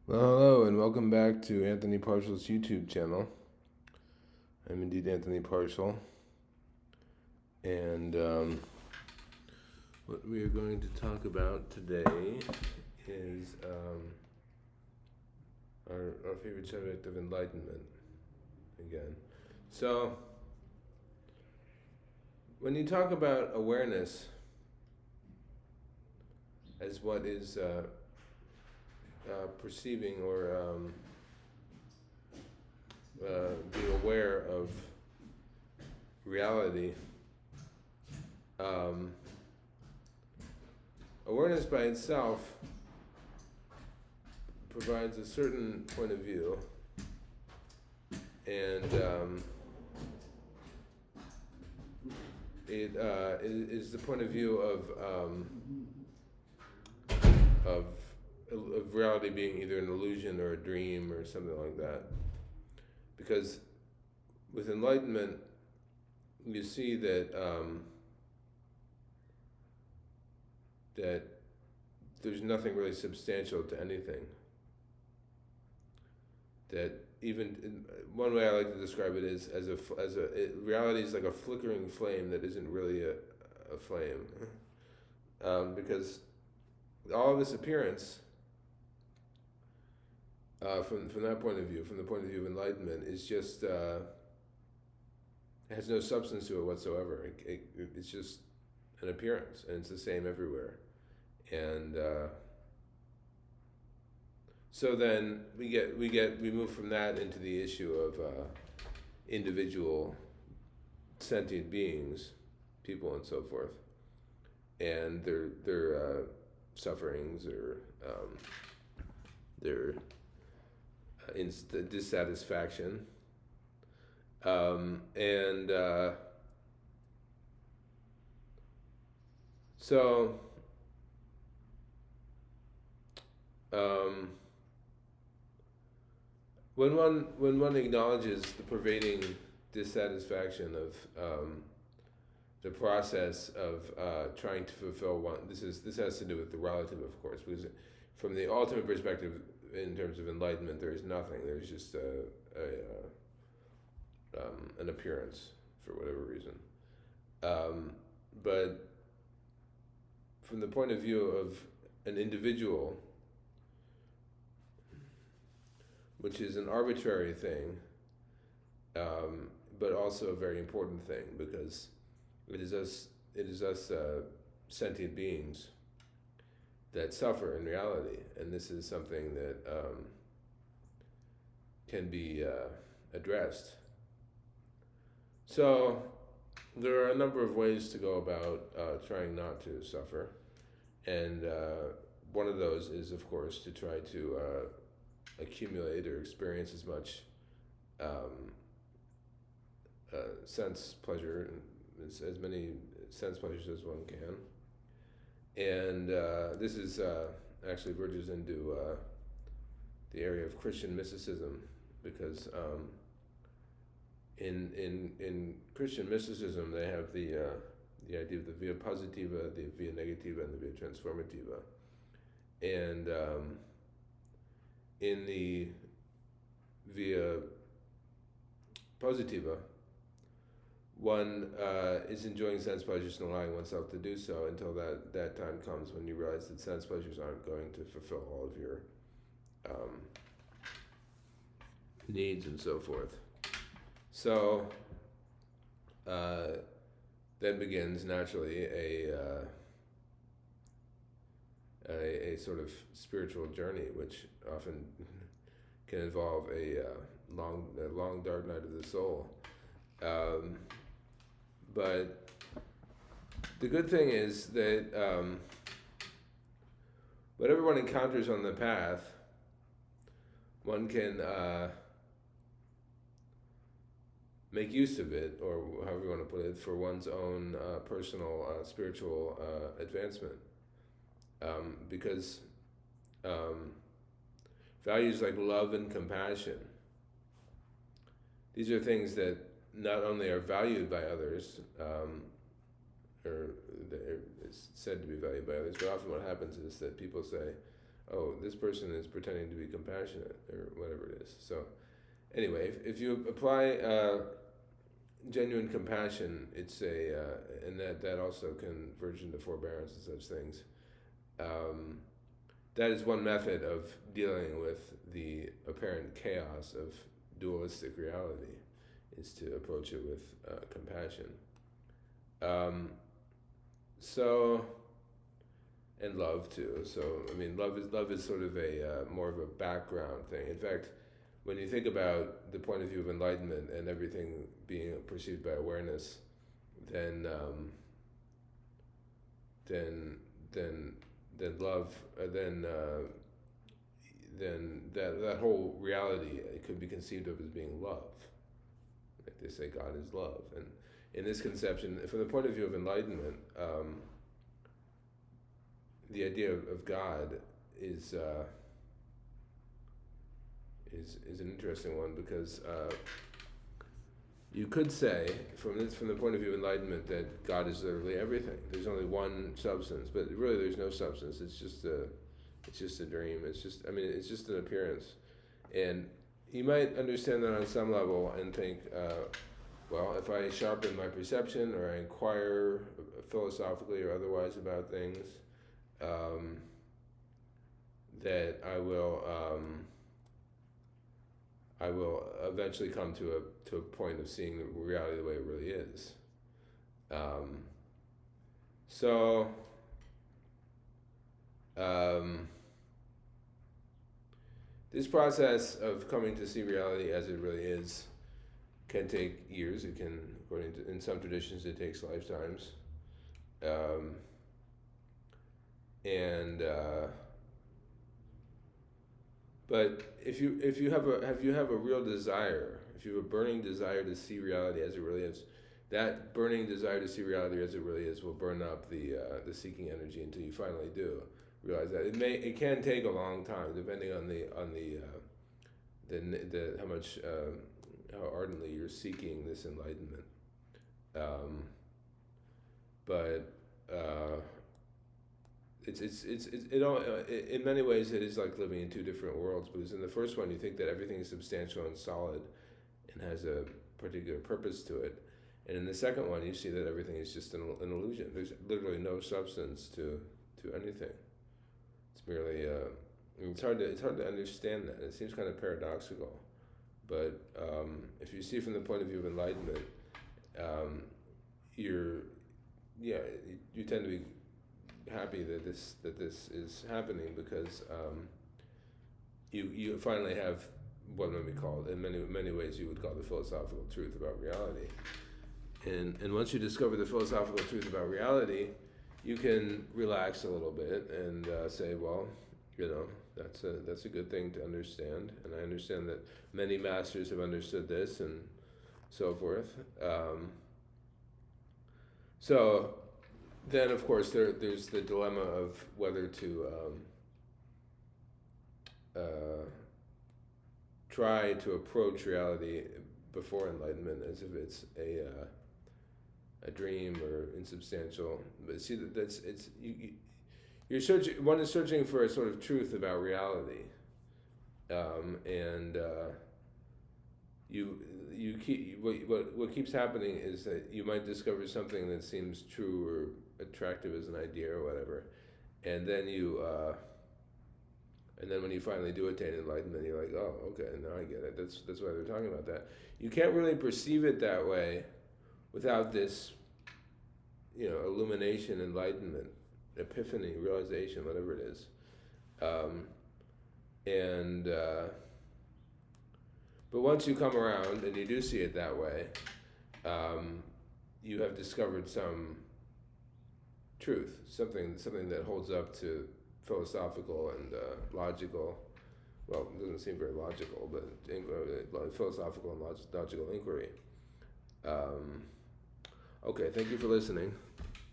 Well, hello, and welcome back to Anthony Parcel's YouTube channel. I'm indeed Anthony Parcel, and what we are going to talk about today is our favorite subject of enlightenment again. So, when you talk about awareness as what is perceiving or being aware of reality, um, awareness by itself provides a certain point of view, and it is the point of view of of reality being either an illusion or a dream or something like that. Because with enlightenment, you see that that there's nothing really substantial to anything. That even one way I like to describe it is reality is like a flickering flame that isn't really a flame, because all of its appearance, from that point of view, from the point of view of enlightenment, is just it has no substance to it whatsoever. It's just an appearance, and it's the same everywhere. And so then we move from that into the issue of individual sentient beings, people, and so forth, and their sufferings or their dissatisfaction, and so when one acknowledges the pervading dissatisfaction of the process of trying to fulfill one, this has to do with the relative, of course, because from the ultimate perspective, in terms of enlightenment, there is nothing. There's just an appearance for whatever reason. But from the point of view of an individual, which is an arbitrary thing, but also a very important thing, because it is us sentient beings that suffer in reality, and this is something that can be addressed. So there are a number of ways to go about trying not to suffer, and one of those is, of course, to try to accumulate or experience as much sense pleasure, as many sense pleasures as one can. And this is actually verges into the area of Christian mysticism, because in Christian mysticism they have the idea of the via positiva, the via negativa, and the via transformativa. And in the via positiva, one is enjoying sense pleasures and allowing oneself to do so until that time comes when you realize that sense pleasures aren't going to fulfill all of your needs and so forth. So then begins naturally a sort of spiritual journey, which often can involve a long dark night of the soul. But the good thing is that whatever one encounters on the path, one can make use of it, or however you want to put it, for one's own personal spiritual advancement. Because values like love and compassion, these are things that not only are valued by others, or it's said to be valued by others, but often what happens is that people say, oh, this person is pretending to be compassionate or whatever it is. So anyway, if you apply genuine compassion, it's and that also can verge into forbearance and such things. That is one method of dealing with the apparent chaos of dualistic reality, is to approach it with compassion. So, and love too. So I mean, love is sort of a more of a background thing. In fact, when you think about the point of view of enlightenment and everything being perceived by awareness, then love, then that whole reality, it could be conceived of as being love. Like they say, God is love, and in this conception, from the point of view of enlightenment, the idea of God is an interesting one, because you could say from the point of view of enlightenment that God is literally everything. There's only one substance, but really there's no substance. It's just a dream. It's just an appearance, and you might understand that on some level and think, well, if I sharpen my perception or I inquire philosophically or otherwise about things, that I will eventually come to a point of seeing the reality the way it really is. This process of coming to see reality as it really is can take years. It can, according to, in some traditions, it takes lifetimes. But if you have a real desire, if you have a burning desire to see reality as it really is, that burning desire to see reality as it really is will burn up the seeking energy until you finally do realize that. It can take a long time, depending on the how ardently you're seeking this enlightenment. In many ways it is like living in two different worlds, because in the first one you think that everything is substantial and solid and has a particular purpose to it, and in the second one you see that everything is just an illusion. There's literally no substance to anything. It's merely it's hard to understand that. It seems kind of paradoxical, but if you see from the point of view of enlightenment, you tend to be happy that this is happening, because you finally have what might be called, in many ways you would call, the philosophical truth about reality. And once you discover the philosophical truth about reality, you can relax a little bit and say, well, that's a good thing to understand, and I understand that many masters have understood this, and so forth. So then, of course, there's the dilemma of whether to try to approach reality before enlightenment as if it's a dream or insubstantial. But see, one is searching for a sort of truth about reality, and what keeps happening is that you might discover something that seems true or attractive as an idea or whatever, and then when you finally do attain enlightenment, you're like, oh, okay, now I get it. That's why they're talking about that. You can't really perceive it that way without this, illumination, enlightenment, epiphany, realization, whatever it is. But once you come around and you do see it that way, you have discovered some truth, something that holds up to philosophical and logical. Well, it doesn't seem very logical, but philosophical and logical inquiry. Okay, thank you for listening.